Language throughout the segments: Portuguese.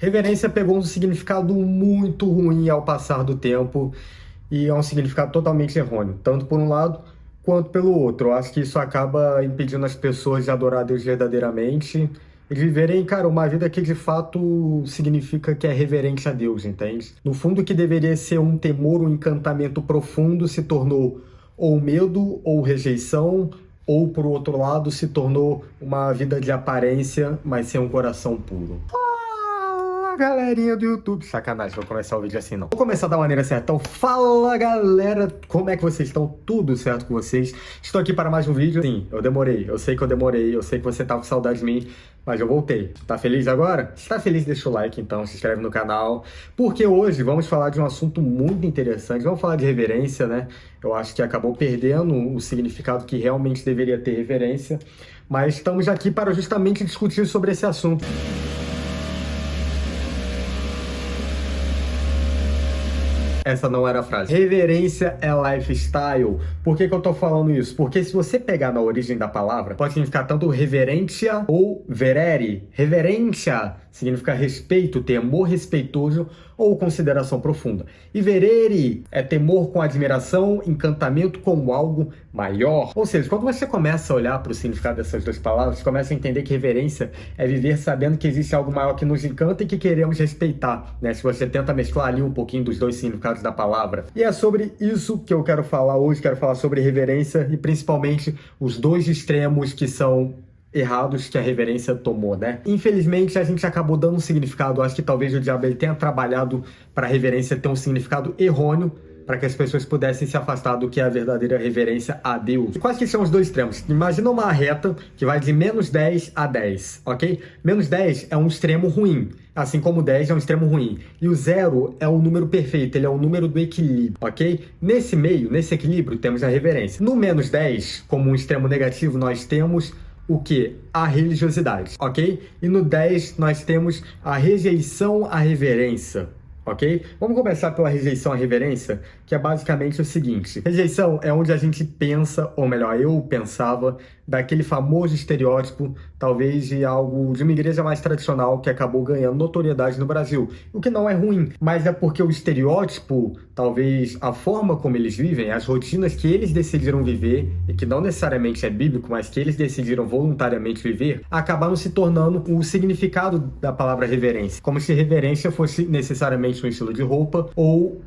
Reverência pegou um significado muito ruim ao passar do tempo e é um significado totalmente errôneo, tanto por um lado quanto pelo outro. Eu acho que isso acaba impedindo as pessoas de adorar a Deus verdadeiramente e de viverem, cara, uma vida que de fato significa que é reverente a Deus, entende? No fundo, o que deveria ser um temor, um encantamento profundo se tornou ou medo ou rejeição, ou por outro lado se tornou uma vida de aparência, mas sem um coração puro. Fala, galerinha do YouTube. Sacanagem, vou começar o vídeo assim não. Vou começar da maneira certa. Então, fala, galera. Como é que vocês estão? Tudo certo com vocês? Estou aqui para mais um vídeo. Sim, eu demorei. Eu sei que eu demorei. Eu sei que você tá com saudade de mim. Mas eu voltei. Tá feliz agora? Se tá feliz, deixa o like então, se inscreve no canal. Porque hoje vamos falar de um assunto muito interessante. Vamos falar de reverência, né? Eu acho que acabou perdendo o significado que realmente deveria ter reverência. Mas estamos aqui para justamente discutir sobre esse assunto. Essa não era a frase. Reverência é lifestyle. Por que que eu tô falando isso? Porque se você pegar na origem da palavra, pode significar tanto reverência ou verere. Reverência significa respeito, temor respeitoso ou consideração profunda. E verere é temor com admiração, encantamento com algo maior. Ou seja, quando você começa a olhar para o significado dessas duas palavras, você começa a entender que reverência é viver sabendo que existe algo maior que nos encanta e que queremos respeitar, né? Se você tenta mesclar ali um pouquinho dos dois significados da palavra. E é sobre isso que eu quero falar hoje, quero falar sobre reverência e principalmente os dois extremos que são errados que a reverência tomou, né? Infelizmente, a gente acabou dando um significado, acho que talvez o diabo ele tenha trabalhado para a reverência ter um significado errôneo, para que as pessoas pudessem se afastar do que é a verdadeira reverência a Deus. E quais que são os dois extremos? Imagina uma reta que vai de menos 10 a 10, ok? Menos 10 é um extremo ruim, assim como 10 é um extremo ruim. E o zero é o número perfeito, ele é o número do equilíbrio, ok? Nesse meio, nesse equilíbrio, temos a reverência. No menos 10, como um extremo negativo, nós temos o que? A religiosidade, ok? E no 10 nós temos a rejeição à reverência, ok? Vamos começar pela rejeição à reverência, que é basicamente o seguinte. Rejeição é onde a gente pensa, ou melhor, eu pensava, daquele famoso estereótipo, talvez de algo, de uma igreja mais tradicional que acabou ganhando notoriedade no Brasil. O que não é ruim, mas é porque o estereótipo, talvez a forma como eles vivem, as rotinas que eles decidiram viver, e que não necessariamente é bíblico, mas que eles decidiram voluntariamente viver, acabaram se tornando o significado da palavra reverência. Como se reverência fosse necessariamente um estilo de roupa, ou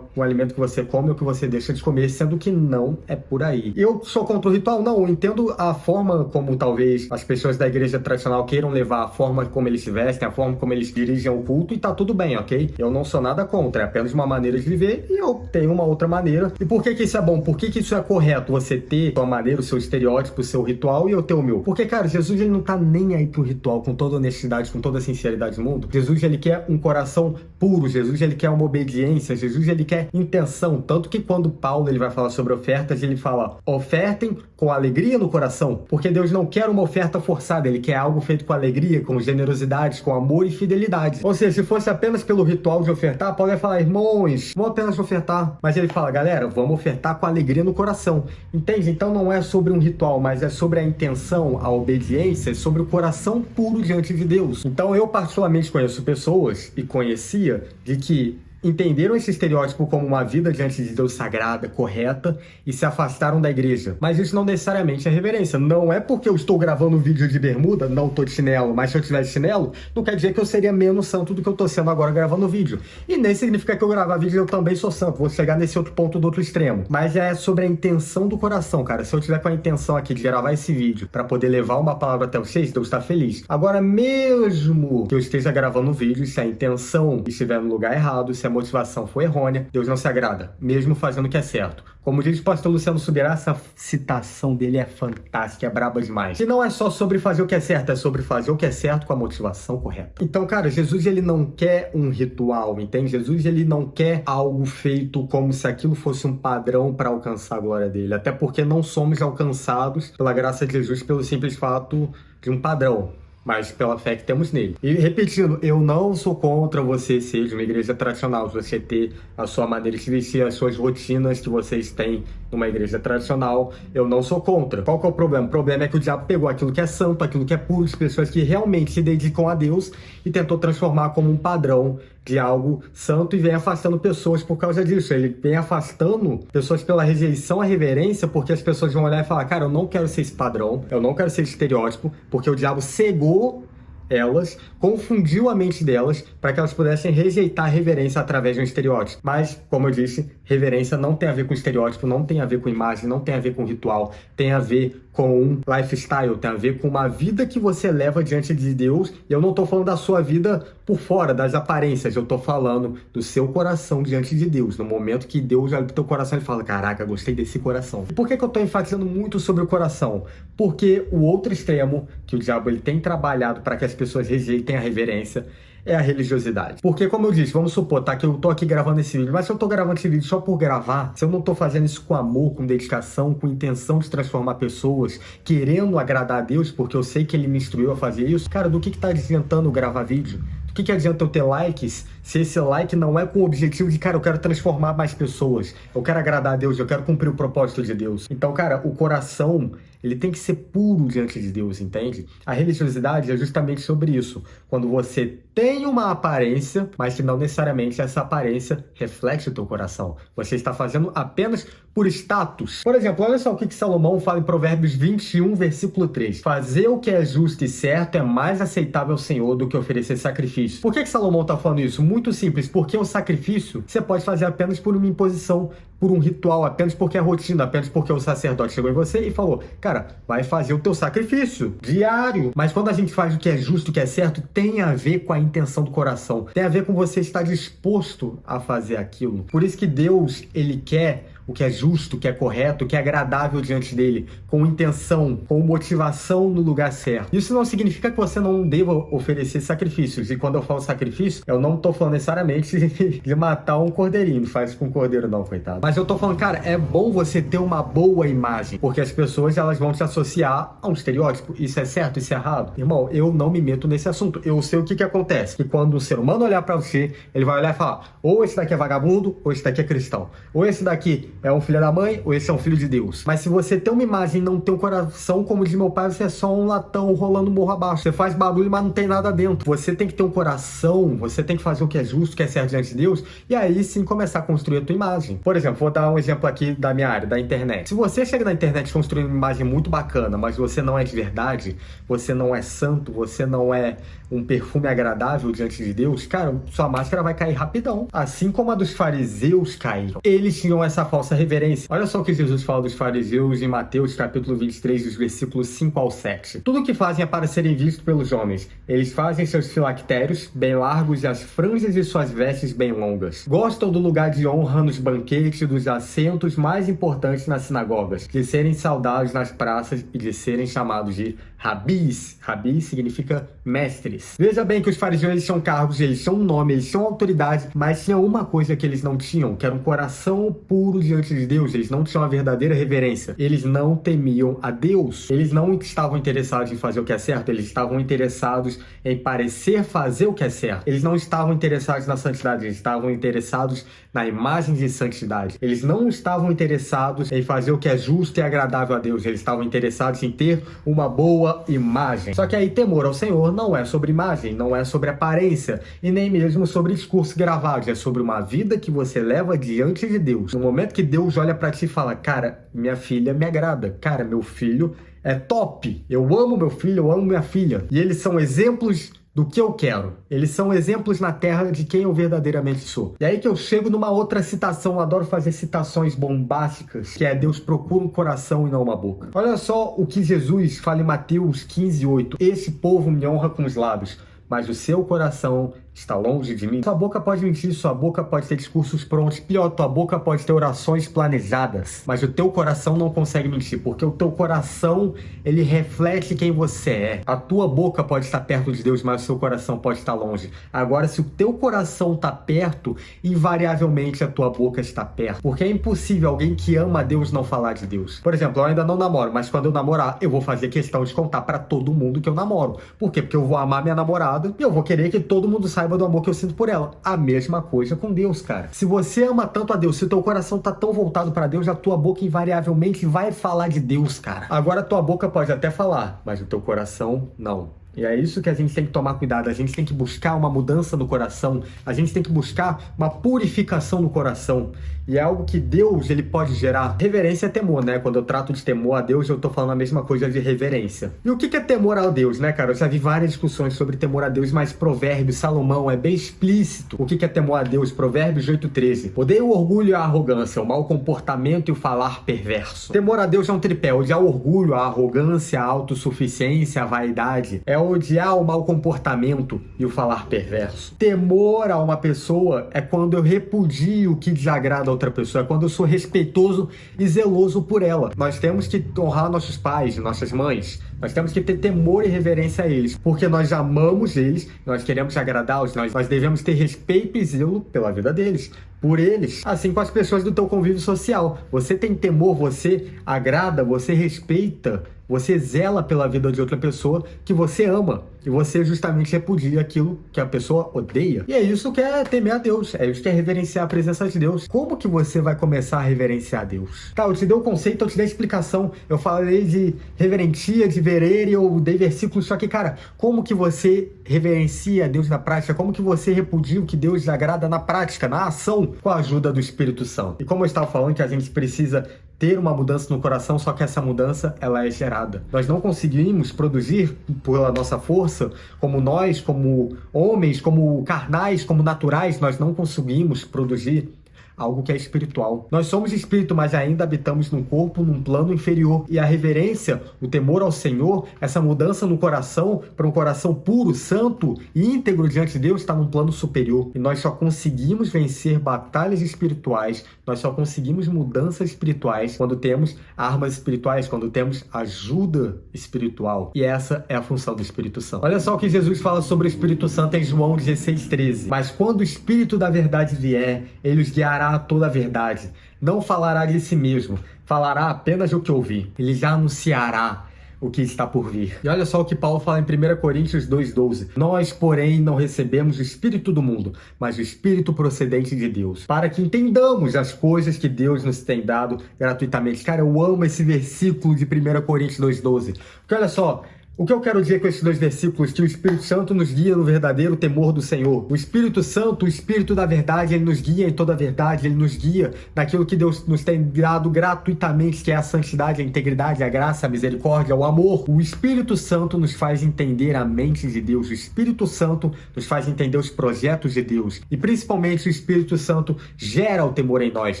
um alimento que você come ou que você deixa de comer, sendo que não é por aí. Eu sou contra o ritual? Não, eu entendo a forma como talvez as pessoas da igreja tradicional queiram levar, a forma como eles se vestem, a forma como eles dirigem o culto, e tá tudo bem, ok? Eu não sou nada contra, é apenas uma maneira de viver e eu tenho uma outra maneira. E por que que isso é bom? Por que que isso é correto? Você ter a sua maneira, o seu estereótipo, o seu ritual e eu ter o meu? Porque, cara, Jesus ele não tá nem aí pro ritual, com toda honestidade, com toda a sinceridade do mundo. Jesus ele quer um coração puro, Jesus ele quer uma obediência, Jesus ele quer intenção. Tanto que quando Paulo ele vai falar sobre ofertas, ele fala, ofertem com alegria no coração, porque Deus não quer uma oferta forçada, ele quer algo feito com alegria, com generosidade, com amor e fidelidade. Ou seja, se fosse apenas pelo ritual de ofertar, Paulo ia falar, irmãos, vamos apenas ofertar. Mas ele fala, galera, vamos ofertar com alegria no coração. Entende? Então não é sobre um ritual, mas é sobre a intenção, a obediência, é sobre o coração puro diante de Deus. Então eu particularmente conheço pessoas, e conhecia, de que entenderam esse estereótipo como uma vida diante de Deus sagrada, correta, e se afastaram da igreja. Mas isso não necessariamente é reverência. Não é porque eu estou gravando um vídeo de bermuda, não tô de chinelo, mas se eu tivesse chinelo, não quer dizer que eu seria menos santo do que eu tô sendo agora gravando o vídeo. E nem significa que eu gravar vídeo eu também sou santo. Vou chegar nesse outro ponto do outro extremo. Mas é sobre a intenção do coração, cara. Se eu tiver com a intenção aqui de gravar esse vídeo para poder levar uma palavra até vocês, Deus está feliz. Agora, mesmo que eu esteja gravando um vídeo, se a intenção estiver no lugar errado, se a motivação foi errônea, Deus não se agrada, mesmo fazendo o que é certo. Como diz o pastor Luciano Subirá, essa citação dele é fantástica, é braba demais. E não é só sobre fazer o que é certo, é sobre fazer o que é certo com a motivação correta. Então, cara, Jesus ele não quer um ritual, entende? Jesus ele não quer algo feito como se aquilo fosse um padrão para alcançar a glória dele. Até porque não somos alcançados pela graça de Jesus pelo simples fato de um padrão. mas pela fé que temos nele. E repetindo, eu não sou contra você ser de uma igreja tradicional, você ter a sua maneira de vestir, as suas rotinas que vocês têm numa igreja tradicional, eu não sou contra. Qual que é o problema? O problema é que o diabo pegou aquilo que é santo, aquilo que é puro, de pessoas que realmente se dedicam a Deus e tentou transformar como um padrão de algo santo e vem afastando pessoas por causa disso. Ele vem afastando pessoas pela rejeição à reverência, porque as pessoas vão olhar e falar, cara, eu não quero ser esse padrão, eu não quero ser esse estereótipo, porque o diabo cegou elas, confundiu a mente delas para que elas pudessem rejeitar a reverência através de um estereótipo. Mas, como eu disse, reverência não tem a ver com estereótipo, não tem a ver com imagem, não tem a ver com ritual, tem a ver com um lifestyle, tem a ver com uma vida que você leva diante de Deus. E eu não estou falando da sua vida por fora, das aparências, eu estou falando do seu coração diante de Deus, no momento que Deus olha pro teu coração e fala, caraca, gostei desse coração. E por que eu estou enfatizando muito sobre o coração? Porque o outro extremo que o diabo ele tem trabalhado para que as pessoas rejeitem a reverência é a religiosidade. Porque, como eu disse, vamos supor, tá, que eu tô aqui gravando esse vídeo, mas se eu tô gravando esse vídeo só por gravar, se eu não tô fazendo isso com amor, com dedicação, com intenção de transformar pessoas, querendo agradar a Deus, porque eu sei que Ele me instruiu a fazer isso, cara, do que tá adiantando gravar vídeo? O que adianta eu ter likes se esse like não é com o objetivo de, cara, eu quero transformar mais pessoas, eu quero agradar a Deus, eu quero cumprir o propósito de Deus. Então, cara, o coração, ele tem que ser puro diante de Deus, entende? A religiosidade é justamente sobre isso. Quando você tem uma aparência, mas que não necessariamente essa aparência reflete o teu coração. Você está fazendo apenas por status. Por exemplo, olha só o que Salomão fala em Provérbios 21, versículo 3. Fazer o que é justo e certo é mais aceitável ao Senhor do que oferecer sacrifício. Por que Salomão está falando isso? Muito simples, porque o sacrifício você pode fazer apenas por uma imposição, por um ritual, apenas porque é rotina, apenas porque o sacerdote chegou em você e falou, cara, vai fazer o teu sacrifício diário. Mas quando a gente faz o que é justo, o que é certo, tem a ver com a intenção do coração. Tem a ver com você estar disposto a fazer aquilo. Por isso que Deus, Ele quer o que é justo, o que é correto, o que é agradável diante dele, com intenção, com motivação no lugar certo. Isso não significa que você não deva oferecer sacrifícios. E quando eu falo sacrifício, eu não tô falando necessariamente de matar um cordeirinho. Não faz com cordeiro não, coitado. Mas eu tô falando, cara, é bom você ter uma boa imagem, porque as pessoas, elas vão te associar a um estereótipo. Isso é certo, isso é errado? Irmão, eu não me meto nesse assunto. Eu sei o que acontece. Que quando o ser humano olhar pra você, ele vai olhar e falar, ou esse daqui é vagabundo, ou esse daqui é cristão. Ou esse daqui é um filho da mãe, ou esse é um filho de Deus. Mas se você tem uma imagem e não tem um coração, como diz meu pai, você é só um latão rolando morro abaixo. Você faz barulho, mas não tem nada dentro. Você tem que ter um coração, você tem que fazer o que é justo, o que é certo diante de Deus, e aí sim começar a construir a tua imagem. Por exemplo, vou dar um exemplo aqui da minha área, da internet. Se você chega na internet construindo uma imagem muito bacana, mas você não é de verdade, você não é santo, você não é um perfume agradável diante de Deus, cara, sua máscara vai cair rapidão. Assim como a dos fariseus caíram. Eles tinham essa falsa reverência. Olha só o que Jesus fala dos fariseus em Mateus, capítulo 23, dos versículos 5 ao 7. Tudo o que fazem é para serem vistos pelos homens. Eles fazem seus filactérios bem largos e as franjas de suas vestes bem longas. Gostam do lugar de honra nos banquetes, dos assentos mais importantes nas sinagogas, de serem saudados nas praças e de serem chamados de rabis. Rabis significa mestres. Veja bem que os fariseus, eles tinham cargos, eles tinham um nome, eles tinham autoridade, mas tinha uma coisa que eles não tinham, que era um coração puro diante de Deus. Eles não tinham a verdadeira reverência. Eles não temiam a Deus. Eles não estavam interessados em fazer o que é certo, eles estavam interessados em parecer fazer o que é certo. Eles não estavam interessados na santidade, eles estavam interessados na imagem de santidade. Eles não estavam interessados em fazer o que é justo e agradável a Deus. Eles estavam interessados em ter uma boa imagem. Só que aí temor ao Senhor não é sobre imagem, não é sobre aparência e nem mesmo sobre discurso gravado. É sobre uma vida que você leva diante de Deus. No momento que Deus olha pra ti e fala, cara, minha filha me agrada. Cara, meu filho é top. Eu amo meu filho, eu amo minha filha. E eles são exemplos do que eu quero. Eles são exemplos na terra de quem eu verdadeiramente sou. E aí que eu chego numa outra citação, eu adoro fazer citações bombásticas, que é Deus procura um coração e não uma boca. Olha só o que Jesus fala em Mateus 15:8. Esse povo me honra com os lábios, mas o seu coração está longe de mim. Sua boca pode mentir, sua boca pode ter discursos prontos. Pior, tua boca pode ter orações planejadas. Mas o teu coração não consegue mentir, porque o teu coração, ele reflete quem você é. A tua boca pode estar perto de Deus, mas o seu coração pode estar longe. Agora, se o teu coração está perto, invariavelmente a tua boca está perto. Porque é impossível alguém que ama a Deus não falar de Deus. Por exemplo, eu ainda não namoro, mas quando eu namorar, eu vou fazer questão de contar para todo mundo que eu namoro. Por quê? Porque eu vou amar minha namorada e eu vou querer que todo mundo saiba do amor que eu sinto por ela. A mesma coisa com Deus, cara. Se você ama tanto a Deus, se o teu coração tá tão voltado para Deus, a tua boca invariavelmente vai falar de Deus, cara. Agora a tua boca pode até falar, mas o teu coração não. E é isso que a gente tem que tomar cuidado. A gente tem que buscar uma mudança no coração. A gente tem que buscar uma purificação no coração. E é algo que Deus, ele pode gerar. Reverência é temor, né? Quando eu trato de temor a Deus, eu tô falando a mesma coisa de reverência. E o que é temor a Deus, né, cara? Eu já vi várias discussões sobre temor a Deus, mas Provérbios, Salomão, é bem explícito o que é temor a Deus. Provérbios 8:13. Odeia o orgulho e a arrogância, o mau comportamento e o falar perverso. Temor a Deus é um tripé. Odiar o orgulho, a arrogância, a autossuficiência, a vaidade. É odiar o mau comportamento e o falar perverso. Temor a uma pessoa é quando eu repudio o que desagrada a outra pessoa, é quando eu sou respeitoso e zeloso por ela. Nós temos que honrar nossos pais, nossas mães. Nós temos que ter temor e reverência a eles, porque nós amamos eles, nós queremos agradá-los, nós devemos ter respeito e zelo pela vida deles, por eles, assim com as pessoas do teu convívio social. Você tem temor, você agrada, você respeita, você zela pela vida de outra pessoa que você ama. E você justamente repudia aquilo que a pessoa odeia. E é isso que é temer a Deus. É isso que é reverenciar a presença de Deus. Como que você vai começar a reverenciar a Deus? Tá, eu te dei o conceito, eu te dei a explicação. Eu falei de reverentia, de verere, eu dei versículos. Só que, cara, como que você reverencia a Deus na prática? Como que você repudia o que Deus agrada na prática, na ação, com a ajuda do Espírito Santo? E como eu estava falando que a gente precisa ter uma mudança no coração, só que essa mudança, ela é gerada. Nós não conseguimos produzir pela nossa força, como nós, como homens, como carnais, como naturais, nós não conseguimos produzir algo que é espiritual. Nós somos espírito, mas ainda habitamos num corpo, num plano inferior. E a reverência, o temor ao Senhor, essa mudança no coração, para um coração puro, santo e íntegro diante de Deus, está num plano superior. E nós só conseguimos vencer batalhas espirituais, nós só conseguimos mudanças espirituais quando temos armas espirituais, quando temos ajuda espiritual. E essa é a função do Espírito Santo. Olha só o que Jesus fala sobre o Espírito Santo em João 16:13. Mas quando o Espírito da verdade vier, ele os guiará a toda a verdade. Não falará de si mesmo, falará apenas o que ouvir. Ele já anunciará o que está por vir. E olha só o que Paulo fala em 1 Coríntios 2:12. Nós, porém, não recebemos o Espírito do mundo, mas o Espírito procedente de Deus, para que entendamos as coisas que Deus nos tem dado gratuitamente. Cara, eu amo esse versículo de 1 Coríntios 2:12. Porque olha só, o que eu quero dizer com esses dois versículos? Que o Espírito Santo nos guia no verdadeiro temor do Senhor. O Espírito Santo, o Espírito da verdade, ele nos guia em toda a verdade, ele nos guia naquilo que Deus nos tem dado gratuitamente, que é a santidade, a integridade, a graça, a misericórdia, o amor. O Espírito Santo nos faz entender a mente de Deus. O Espírito Santo nos faz entender os projetos de Deus. E principalmente o Espírito Santo gera o temor em nós.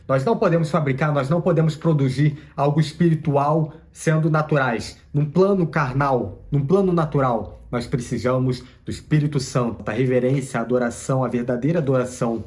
Nós não podemos fabricar, nós não podemos produzir algo espiritual sendo naturais, num plano carnal, num plano natural. Nós precisamos do Espírito Santo. A reverência, a adoração, a verdadeira adoração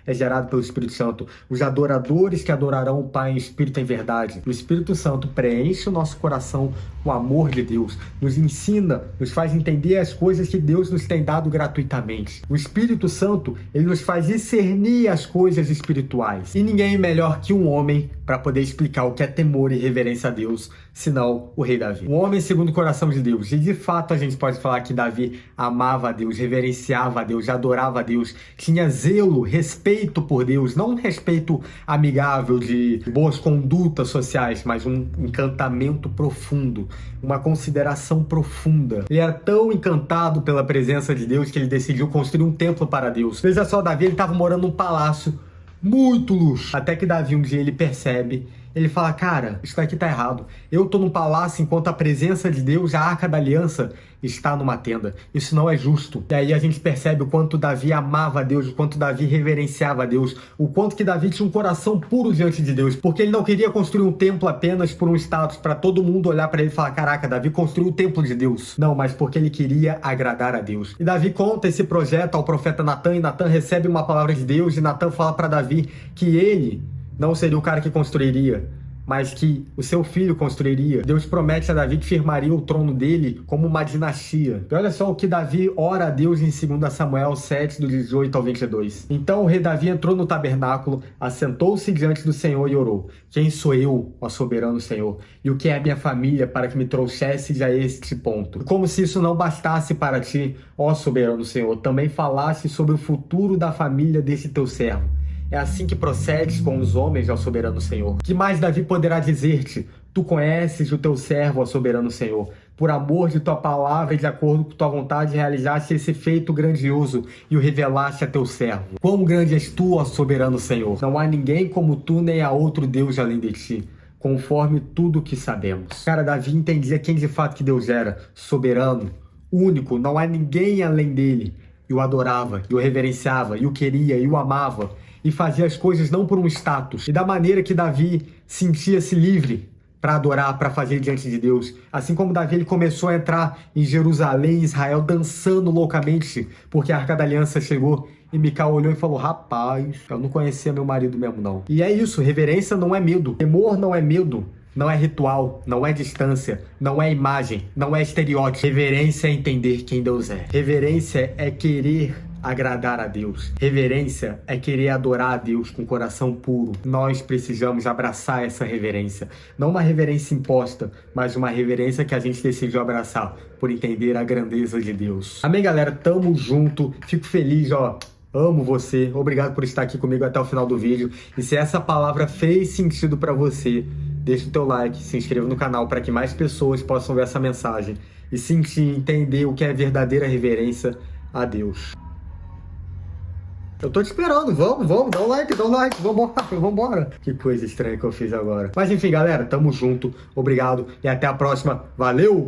é gerado pelo Espírito Santo. Os adoradores que adorarão o Pai em espírito e em verdade. O Espírito Santo preenche o nosso coração com o amor de Deus, nos ensina, nos faz entender as coisas que Deus nos tem dado gratuitamente. O Espírito Santo, ele nos faz discernir as coisas espirituais. E ninguém é melhor que um homem para poder explicar o que é temor e reverência a Deus, senão o rei Davi. Um homem segundo o coração de Deus. E de fato a gente pode falar que Davi amava a Deus, reverenciava a Deus, adorava a Deus, tinha zelo, respeito por Deus, não um respeito amigável de boas condutas sociais, mas um encantamento profundo, uma consideração profunda. Ele era tão encantado pela presença de Deus que ele decidiu construir um templo para Deus. Veja só, Davi, ele estava morando num palácio muito luxo. Até que Davi um dia ele percebe Ele fala, cara, isso daqui tá errado. Eu tô num palácio enquanto a presença de Deus, a Arca da Aliança, está numa tenda. Isso não é justo. E aí a gente percebe o quanto Davi amava a Deus, o quanto Davi reverenciava a Deus, o quanto que Davi tinha um coração puro diante de Deus, porque ele não queria construir um templo apenas por um status, para todo mundo olhar para ele e falar, caraca, Davi construiu o templo de Deus. Não, mas porque ele queria agradar a Deus. E Davi conta esse projeto ao profeta Natan, e Natan recebe uma palavra de Deus, e Natan fala para Davi que ele não seria o cara que construiria, mas que o seu filho construiria. Deus promete a Davi que firmaria o trono dele como uma dinastia. E olha só o que Davi ora a Deus em 2 Samuel 7, do 18 ao 22. Então o rei Davi entrou no tabernáculo, assentou-se diante do Senhor e orou. Quem sou eu, ó soberano Senhor? E o que é a minha família para que me trouxesse a este ponto? Como se isso não bastasse para ti, ó soberano Senhor, também falasse sobre o futuro da família desse teu servo. É assim que procedes com os homens, ó soberano Senhor. Que mais Davi poderá dizer-te? Tu conheces o teu servo, ó soberano Senhor. Por amor de tua palavra e de acordo com tua vontade, realizaste esse feito grandioso e o revelaste a teu servo. Quão grande és tu, ó soberano Senhor. Não há ninguém como tu, nem há outro Deus além de ti, conforme tudo que sabemos. Cara, Davi entendia quem de fato que Deus era. Soberano, único, não há ninguém além dele. E o adorava, e o reverenciava, e o queria, e o amava. E fazia as coisas não por um status, e da maneira que Davi sentia-se livre para adorar, para fazer diante de Deus. Assim como Davi, ele começou a entrar em Jerusalém, Israel, dançando loucamente, porque a Arca da Aliança chegou. E Mical olhou e falou, rapaz, eu não conhecia meu marido mesmo não. E é isso, reverência não é medo, temor não é medo. Não é ritual, não é distância, não é imagem, não é estereótipo. Reverência é entender quem Deus é. Reverência é querer agradar a Deus. Reverência é querer adorar a Deus com coração puro. Nós precisamos abraçar essa reverência. Não uma reverência imposta, mas uma reverência que a gente decidiu abraçar por entender a grandeza de Deus. Amém, galera? Tamo junto. Fico feliz, ó. Amo você. Obrigado por estar aqui comigo até o final do vídeo. E se essa palavra fez sentido para você, deixa o teu like, se inscreva no canal para que mais pessoas possam ver essa mensagem e sentir, entender o que é verdadeira reverência a Deus. Eu tô te esperando, vamos, dá um like, vambora. Que coisa estranha que eu fiz agora. Mas enfim, galera, tamo junto, obrigado e até a próxima. Valeu!